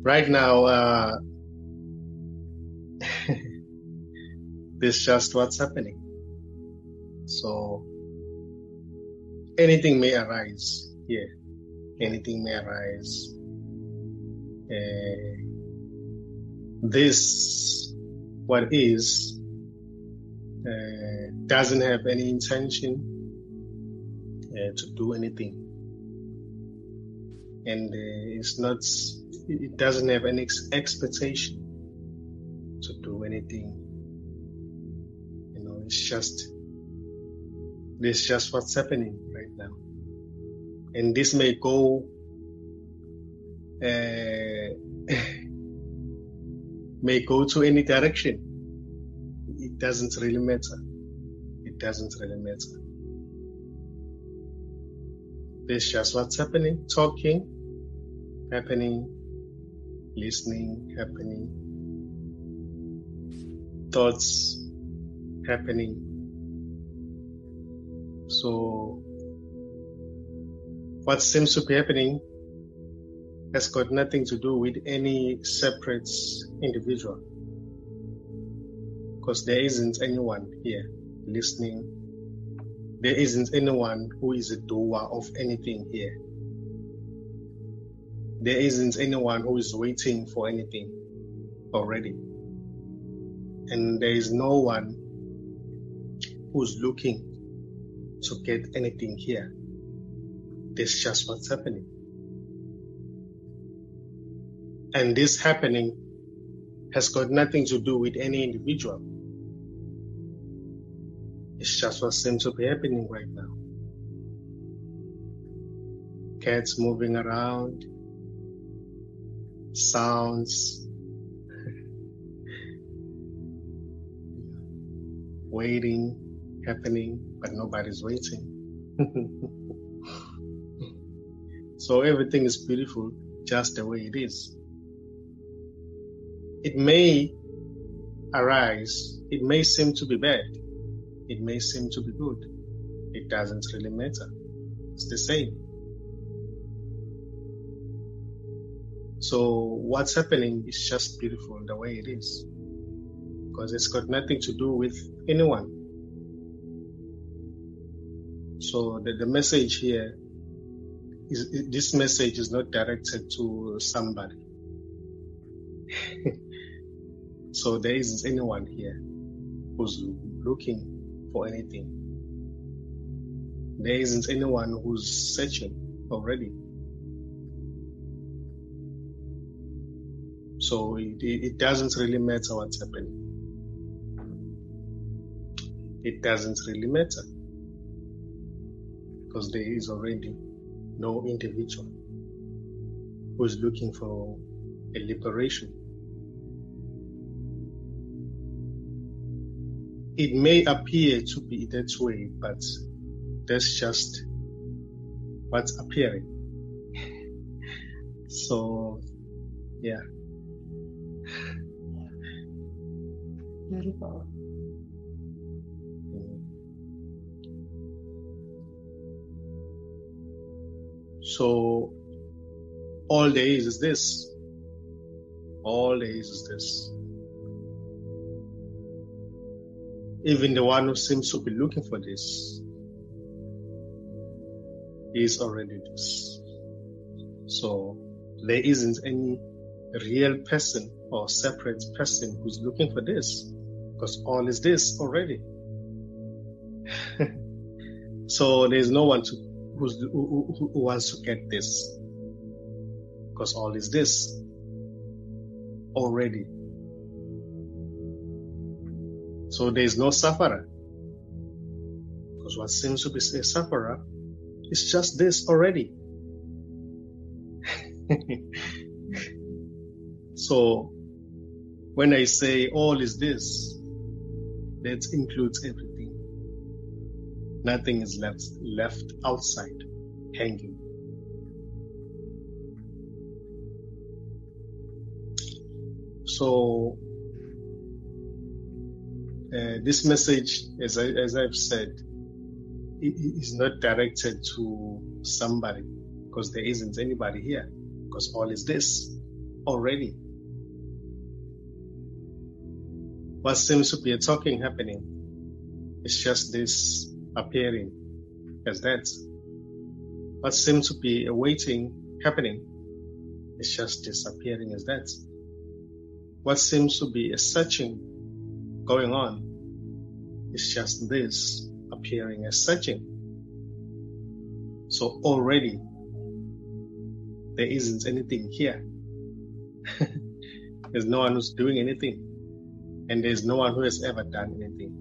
Right now, this is just what's happening. So anything may arise here. Anything may arise. This, what is, doesn't have any intention to do anything. And it doesn't have any expectation to do anything. You know, this is just what's happening right now. And this may go to any direction. It doesn't really matter. It doesn't really matter. This is just what's happening. Talking, happening, listening, happening, thoughts, happening. So what seems to be happening has got nothing to do with any separate individual, because there isn't anyone here listening. There isn't anyone who is a doer of anything here. There isn't anyone who is waiting for anything already. And there is no one who's looking to get anything here. This is just what's happening. And this happening has got nothing to do with any individual. It's just what seems to be happening right now. Cats moving around, sounds, waiting, happening, but nobody's waiting. So everything is beautiful just the way it is. It may arise, it may seem to be bad, it may seem to be good. It doesn't really matter. It's the same. So what's happening is just beautiful the way it is, because it's got nothing to do with anyone. So the message here is, this message is not directed to somebody. So there isn't anyone here who's looking for anything. There isn't anyone who's searching already. So it doesn't really matter what's happening. It doesn't really matter, because there is already no individual who is looking for a liberation. It may appear to be that way, but that's just what's appearing. So, yeah. Beautiful. So, all there is this. All there is this. Even the one who seems to be looking for this is already this. So there isn't any real person or separate person who's looking for this, because all is this already. So there's no one who wants to get this, because all is this already. So there is no sufferer, because what seems to be a sufferer is just this already. So when I say all is this, that includes everything. Nothing is left outside, hanging. So this message, as I've said, it is not directed to somebody, because there isn't anybody here, because all is this. already. What seems to be a talking happening is just this appearing as that. What seems to be a waiting happening is just disappearing as that. What seems to be a searching going on is just this appearing as searching. So already there isn't anything here. There's no one who's doing anything, and there's no one who has ever done anything,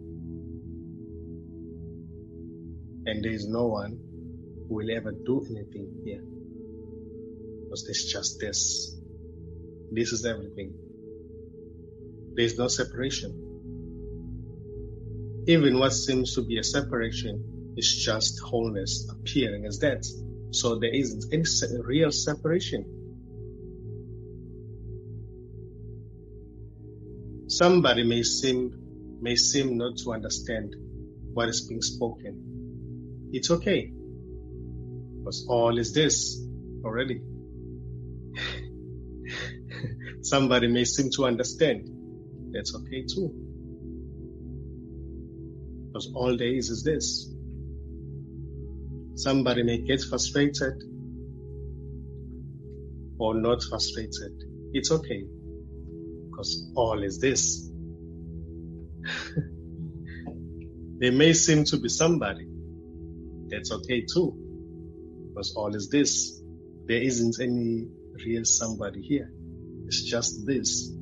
and there's no one who will ever do anything here, because there's just this. This is everything. There's no separation. Even what seems to be a separation is just wholeness appearing as that. So there isn't any real separation. Somebody may seem not to understand what is being spoken. It's okay, because all is this already. Somebody may seem to understand. That's okay too, because all there is this. Somebody may get frustrated or not frustrated. It's okay, because all is this. There may seem to be somebody. That's okay too, because all is this. There isn't any real somebody here. It's just this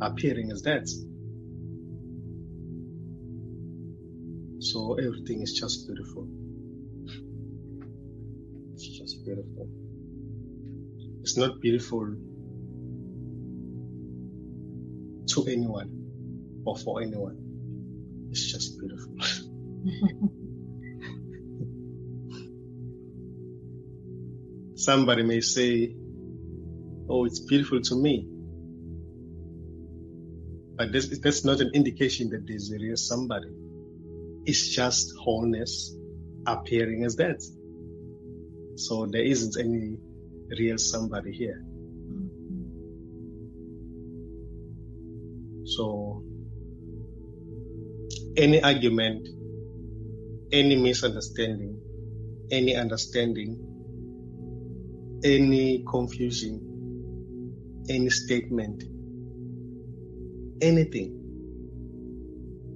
appearing as that. So everything is just beautiful. It's just beautiful. It's not beautiful to anyone or for anyone. It's just beautiful. Somebody may say, oh, it's beautiful to me. But that's not an indication that there's a real somebody. It's just wholeness appearing as that. So there isn't any real somebody here. So any argument, any misunderstanding, any understanding, any confusion, any statement, anything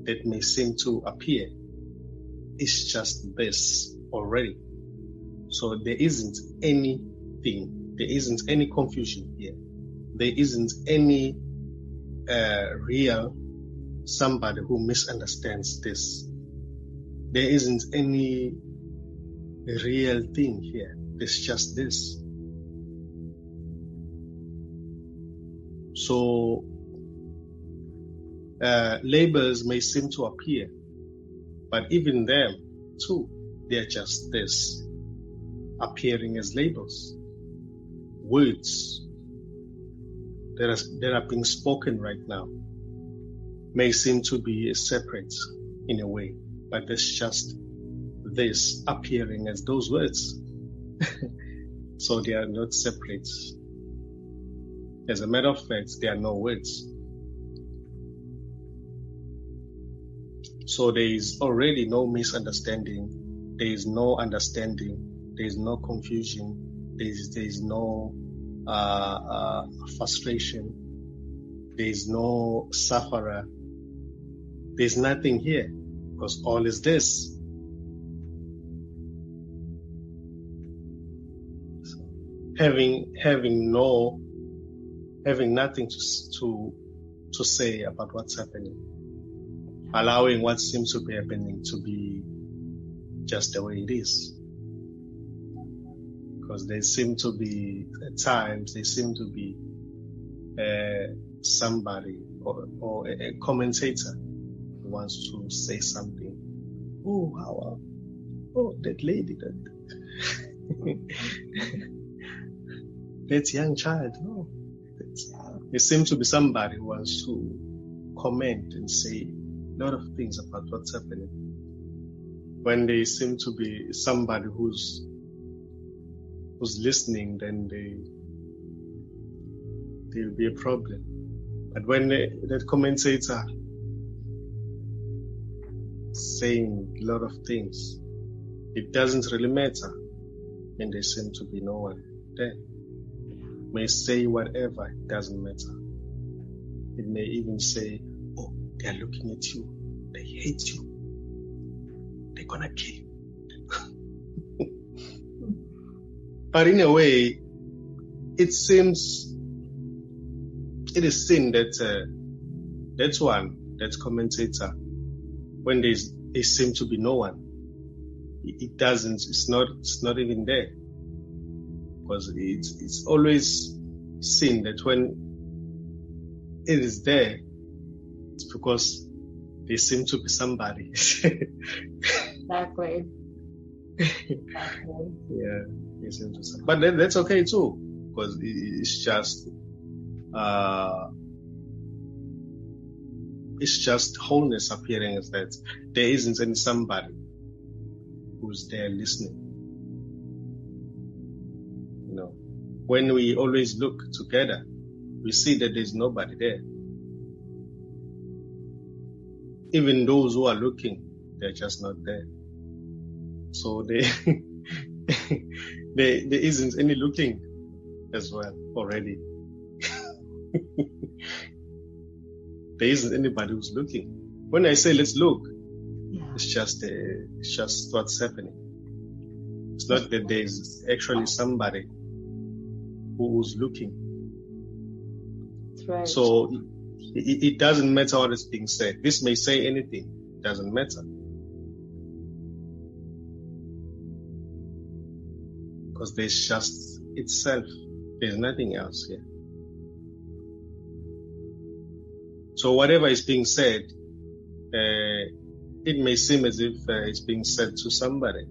that may seem to appear is just this already. So there isn't anything, there isn't any confusion here. There isn't any real somebody who misunderstands this. There isn't any real thing here. There's just this. So labels may seem to appear, but even them too, they're just this, appearing as labels. Words that are being spoken right now may seem to be separate in a way, but there's just this appearing as those words. So they are not separate. As a matter of fact, there are no words. So there is already no misunderstanding. There is no understanding. There is no confusion. There is no frustration. There is no sufferer. There is nothing here, because all is this. Having nothing to say about what's happening, allowing what seems to be happening to be just the way it is. Because there seem to be, at times, somebody or a commentator who wants to say something. Oh, how? Oh, that lady, that young child. No, there seems to be somebody who wants to comment and say a lot of things about what's happening. When there seem to be somebody who's listening, then there will be a problem. But when that commentator saying a lot of things, it doesn't really matter, and there seems to be no one there. May say whatever, it doesn't matter. It may even say, oh, they're looking at you, they hate you, they're gonna kill you. But in a way, it is seen that that commentator, when there seems to be no one, it's not even there. Because it's always seen that when it is there, it's because there seems to be somebody. Exactly. Yeah, there seems to be somebody. But that's okay too, because it's just wholeness appearing as that there isn't any somebody who's there listening. When we always look together, we see that there's nobody there. Even those who are looking, they're just not there. So there isn't any looking as well already. There isn't anybody who's looking. When I say let's look, it's just what's happening. It's not that there's actually somebody who's looking. That's right. So it doesn't matter what is being said. This may say anything. It doesn't matter. Because there's just itself. There's nothing else here. So whatever is being said, it may seem as if it's being said to somebody.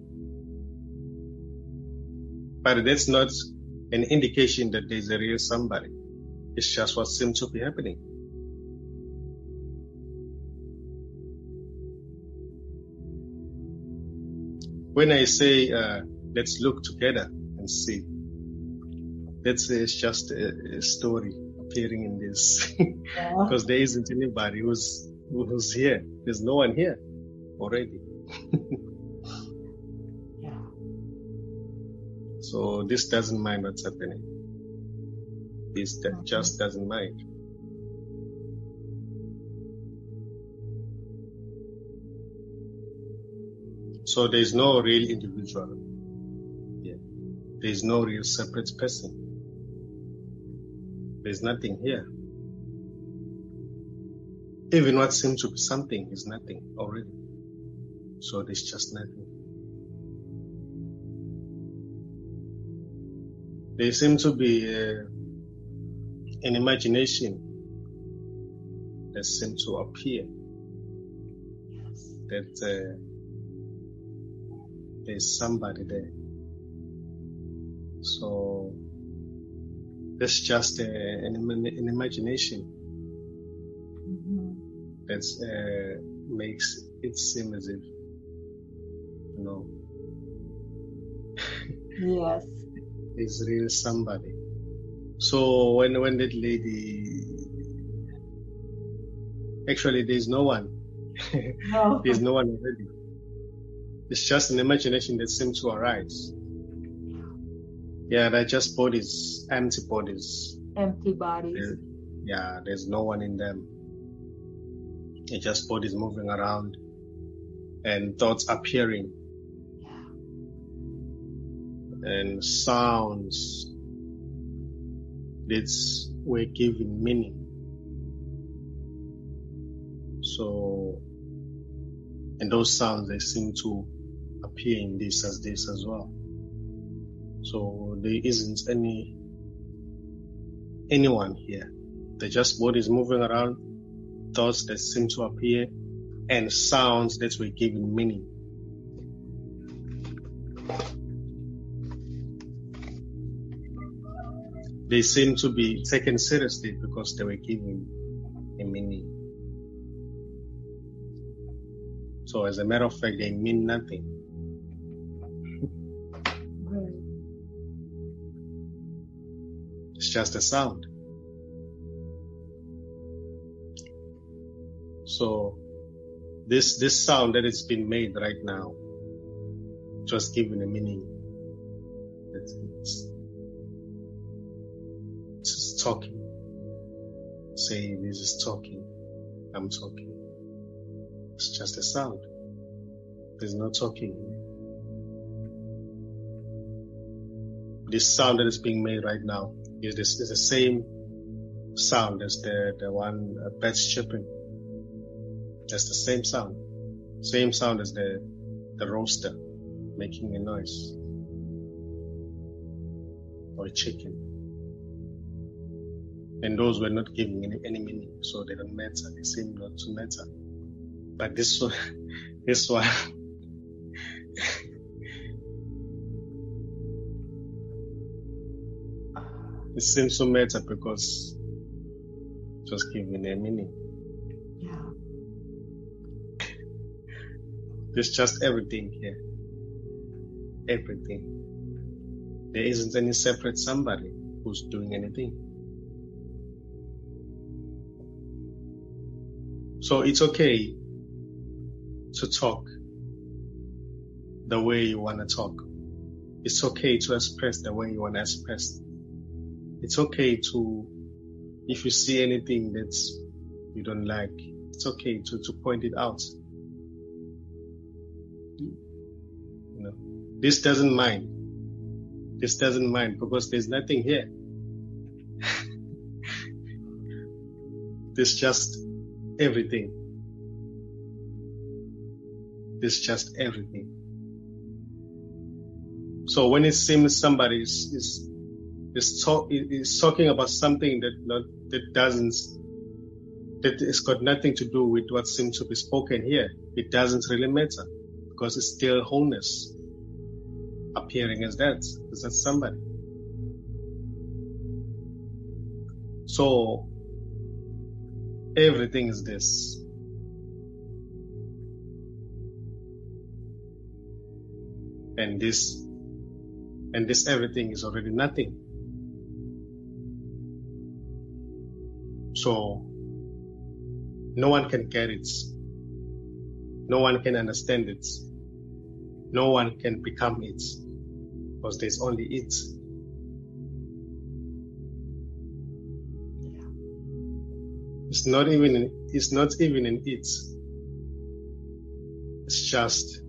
But that's not an indication that there's a real somebody. It's just what seems to be happening. When I say, let's look together and see, that's just a story appearing in this. Because there isn't anybody who's here. There's no one here already. So this doesn't mind what's happening. This just doesn't mind. So there's no real individual. There's no real separate person. There's nothing here. Even what seems to be something is nothing already. So there's just nothing. There seems to be an imagination that seems to appear. That there's somebody there. So that's just an imagination that makes it seem as if, yes, is real somebody. So when that lady, actually there's no one. No. There's no one already. It's just an imagination that seems to arise. Yeah, they're just bodies, empty bodies. Empty bodies. There's no one in them. It's just bodies moving around and thoughts appearing. And sounds that were given meaning. So, and those sounds, they seem to appear in this as well. So there isn't anyone here. They're just bodies moving around, thoughts that seem to appear, and sounds that were given meaning. They seem to be taken seriously because they were given a meaning. So as a matter of fact, they mean nothing. It's just a sound. So this sound that is being made right now, just giving a meaning. It's talking. Say this is talking. I'm talking. It's just a sound. There's no talking. This sound that is being made right now is the same sound as the one birds chirping. That's the same sound. Same sound as the rooster making a noise. Or a chicken. And those were not giving any meaning, so they don't matter. They seem not to matter. But this one, it seems to matter because just giving a meaning. Yeah. There's just everything here. Everything. There isn't any separate somebody who's doing anything. So it's okay to talk the way you want to talk. It's okay to express the way you want to express. It's okay to, if you see anything that you don't like, it's okay to point it out. You know, this doesn't mind. This doesn't mind because there's nothing here. There's just everything. There's just everything. So when it seems somebody is talking about something that has got nothing to do with what seems to be spoken here, it doesn't really matter because it's still wholeness appearing as that somebody. So everything is this. And this everything is already nothing. So no one can get it. No one can understand it. No one can become it. Because there's only it. It's not even in it. It's just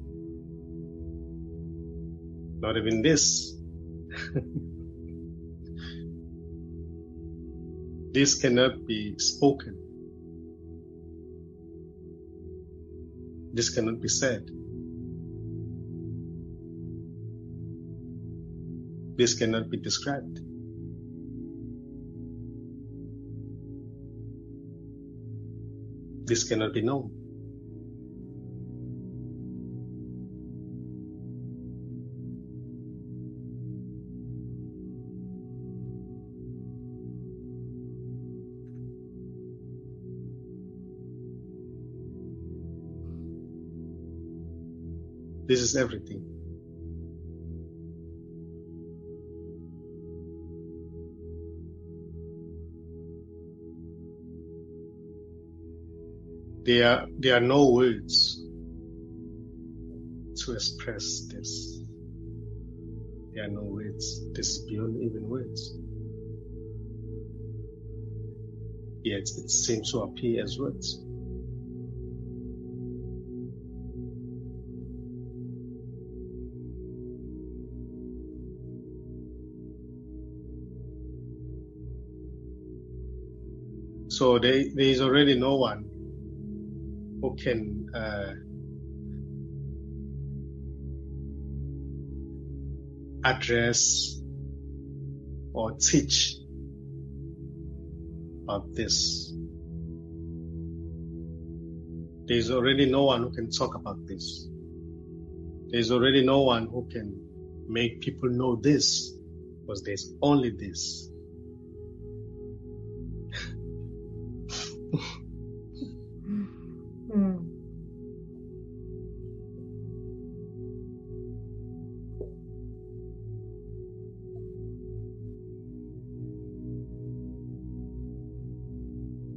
not even this. This cannot be spoken. This cannot be said. This cannot be described. This cannot be known. This is everything. There are no words to express this. There are no words. This is beyond even words. Yet it seems to appear as words. So there is already no one who can address or teach about this. There's already no one who can talk about this. There's already no one who can make people know this, because there's only this.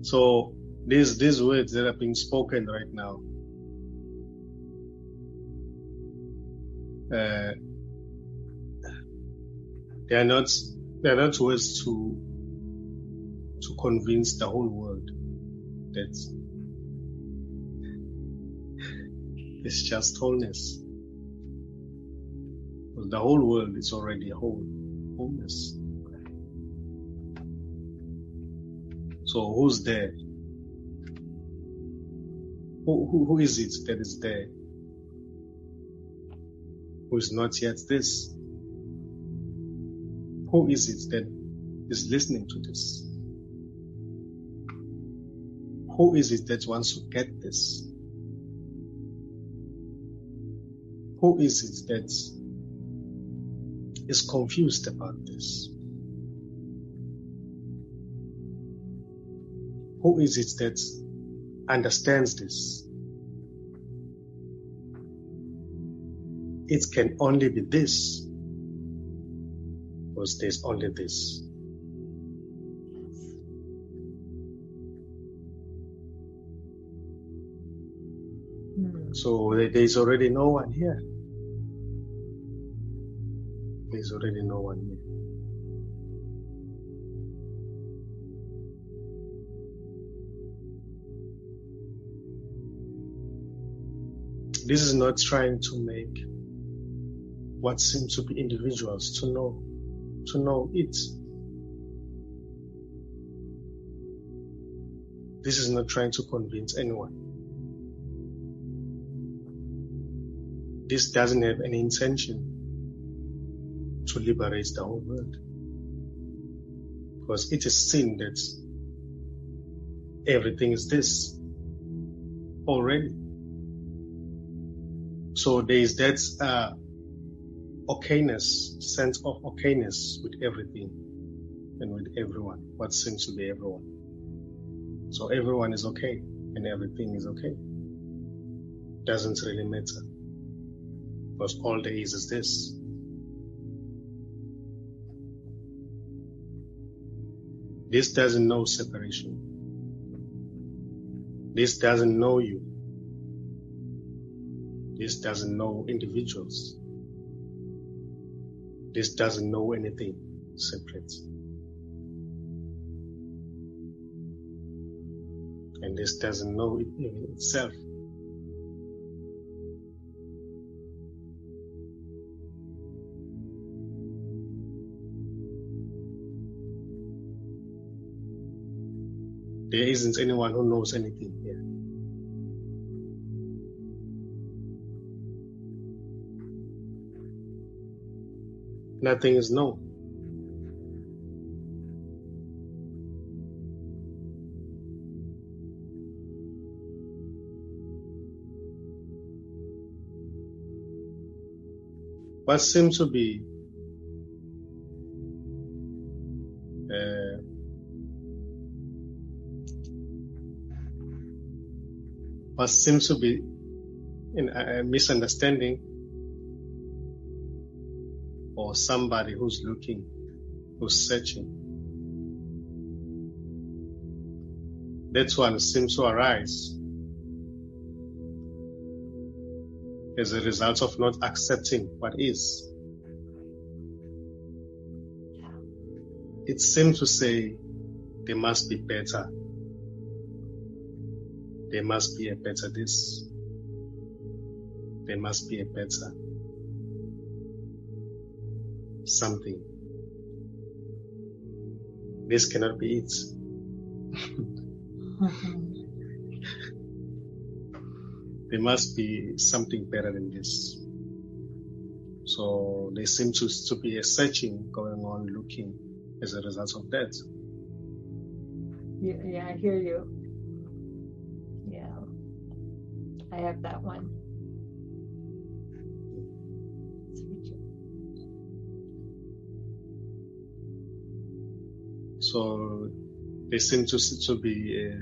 So these words that are being spoken right now, they are not words to convince the whole world that it's just wholeness. Because the whole world is already wholeness. So who's there? Who is it that is there? Who is not yet this? Who is it that is listening to this? Who is it that wants to get this? Who is it that is confused about this? Who is it that understands this? It can only be this, because there's only this. So there's already no one here. There's already no one here. This is not trying to make what seems to be individuals to know it. This is not trying to convince anyone. This doesn't have any intention to liberate the whole world, because it is seen that everything is this already. So there is that okayness, sense of okayness with everything and with everyone, what seems to be everyone. So everyone is okay and everything is okay. Doesn't really matter, because all there is this. This doesn't know separation. This doesn't know you. This doesn't know individuals. This doesn't know anything separate. And this doesn't know it in itself. There isn't anyone who knows anything here. Nothing is known. What seems to be a misunderstanding, or somebody who's looking, who's searching. That one seems to arise as a result of not accepting what is. It seems to say there must be better. There must be a better this. There must be a better something. This cannot be it. There must be something better than this. So there seems to be a searching going on, looking as a result of that. Yeah, I hear you. Yeah, I have that one. So there seems to be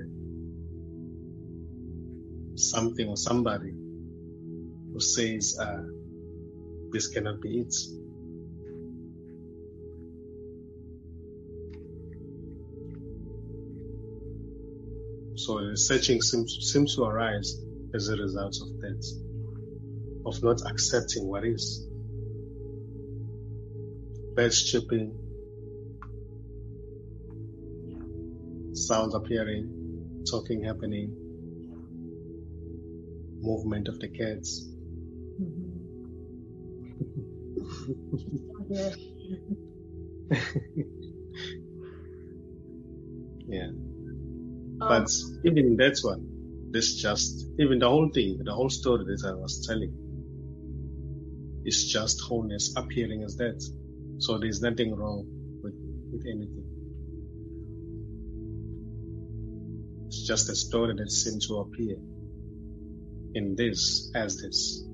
something or somebody who says, this cannot be it. So the searching seems to arise as a result of that, of not accepting what is. Birds chirping, sounds appearing, talking happening, movement of the cats. Yeah. But even that one, even the whole thing, the whole story that I was telling, is just wholeness appearing as that. So there's nothing wrong with anything. It's just a story that seems to appear in this as this.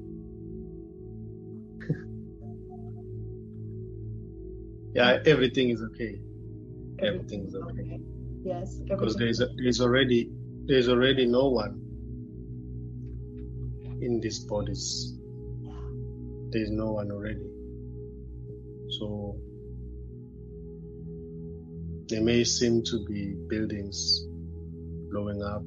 Yeah, everything is okay. Everything is okay. Yes. Because there's already no one in these bodies. There's no one already. So there may seem to be buildings blowing up,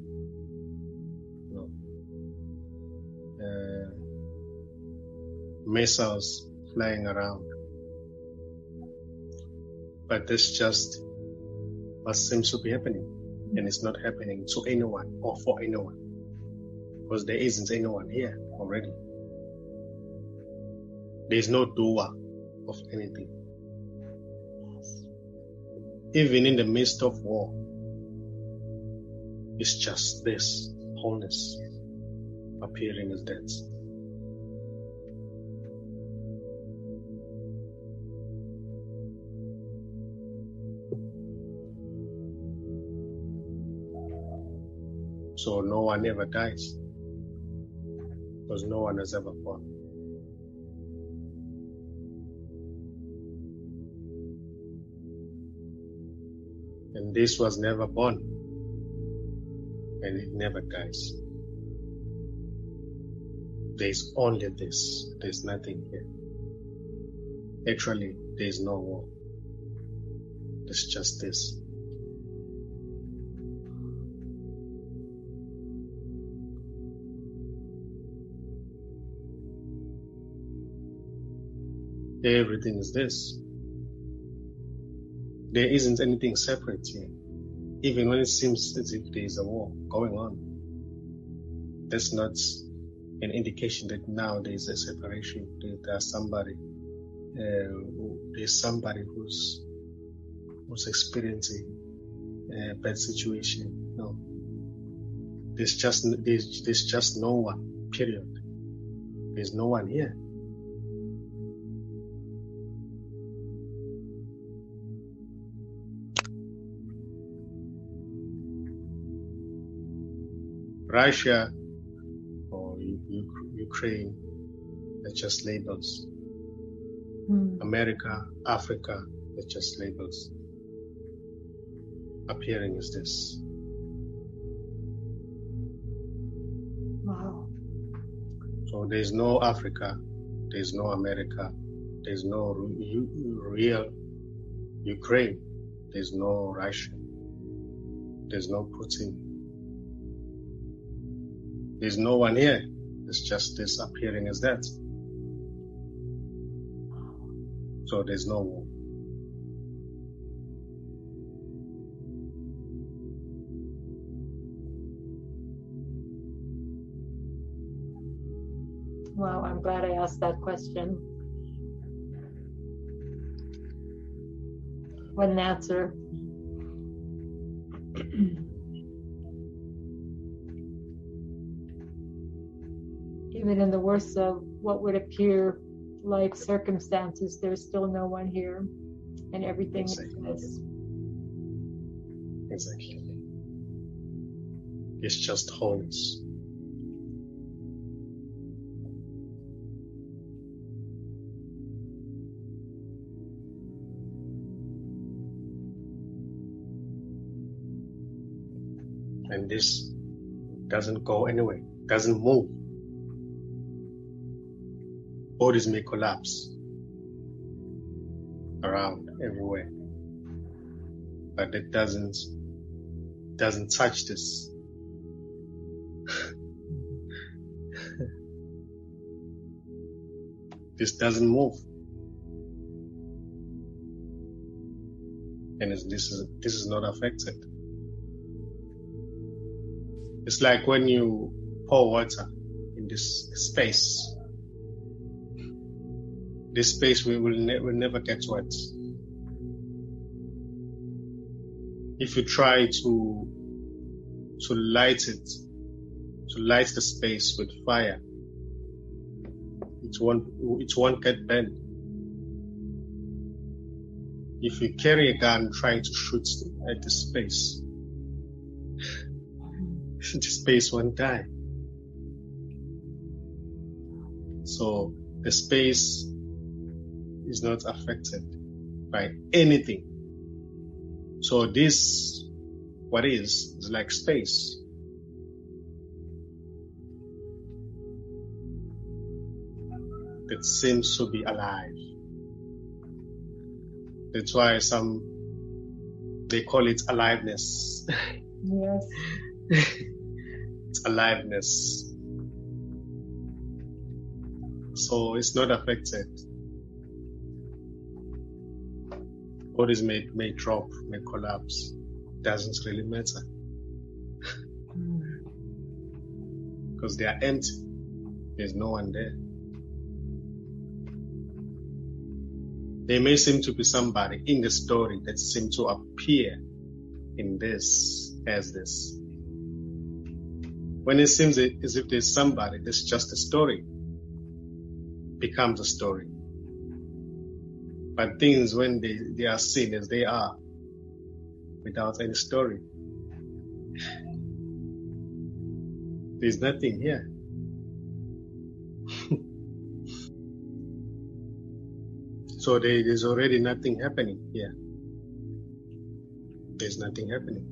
missiles flying around, but that's just what seems to be happening, and it's not happening to anyone or for anyone, because there isn't anyone here already. There's no doer of anything. Even in the midst of war, it's just this wholeness appearing as that. So no one ever dies, because no one has ever born. And this was never born, and it never dies. There's only this. There's nothing here. Actually, there's no war. There's just this. Everything is this. There isn't anything separate here. Even when it seems as if there is a war going on, that's not an indication that now there is a separation. There's somebody who's experiencing a bad situation. No, there's just no one. Period. There's no one here. Russia or Ukraine are just labels. America, Africa are just labels. Appearing as this. Wow. So there's no Africa, there's no America, there's no real Ukraine, there's no Russia, there's no Putin. There's no one here. It's just this appearing as that. So there's no war. Wow, I'm glad I asked that question. What an answer. Even in the worst of what would appear like circumstances, there's still no one here, and everything Exactly. is. Exactly. It's just wholeness. And this doesn't go anywhere, doesn't move. Bodies may collapse around everywhere, but it doesn't touch this. This doesn't move. And this is not affected. It's like when you pour water in this space. This space will never get wet. If you try to light the space with fire, it won't get burned. If you carry a gun trying to shoot at the space, the space won't die. So the space is not affected by anything. So this, what is like space. That seems to be alive. That's why they call it aliveness. Yes. It's aliveness. So it's not affected. Bodies may drop, may collapse. Doesn't really matter. Because they are empty. There's no one there. There may seem to be somebody in the story that seems to appear in this as this. When it seems as if there's somebody that's just a story, becomes a story. But things, when they are seen as they are, without any story, there's nothing here. So there's already nothing happening here. There's nothing happening.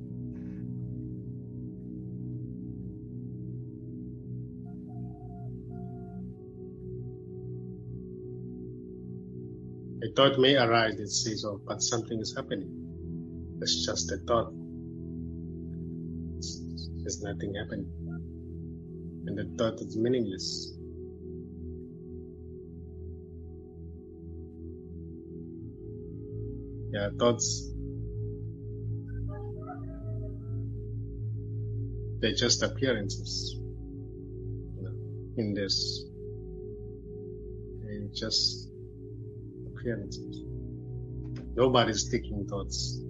A thought may arise that says, oh, but something is happening. It's just a thought. There's nothing happening. And the thought is meaningless. Yeah, thoughts, they're just appearances, in this. They're just appearances. Nobody's thinking thoughts.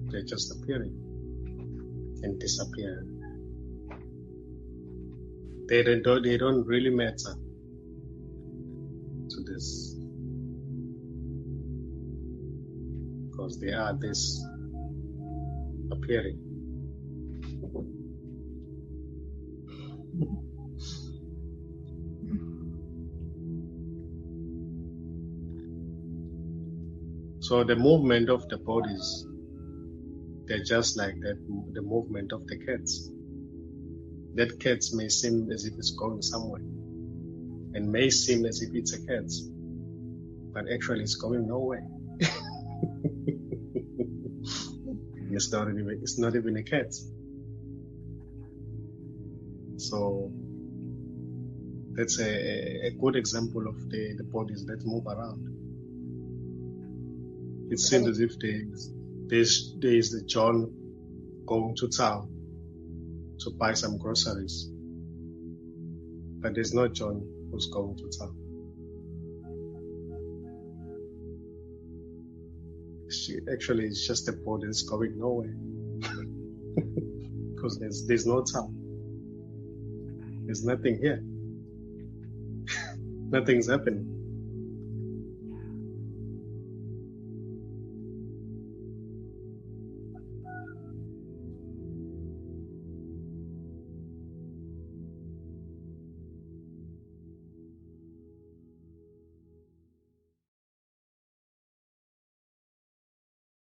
They're just appearing and disappearing. They don't really matter to this. Because they are this appearing. So the movement of the bodies, they're just like that, the movement of the cats. That cat may seem as if it's going somewhere, and may seem as if it's a cat, but actually it's going nowhere. It's not even a cat. So that's a good example of the bodies that move around. It seems as if there's the John going to town to buy some groceries, but there's no John who's going to town. Actually, it's just a body that's going nowhere because there's no town. There's nothing here. Nothing's happening.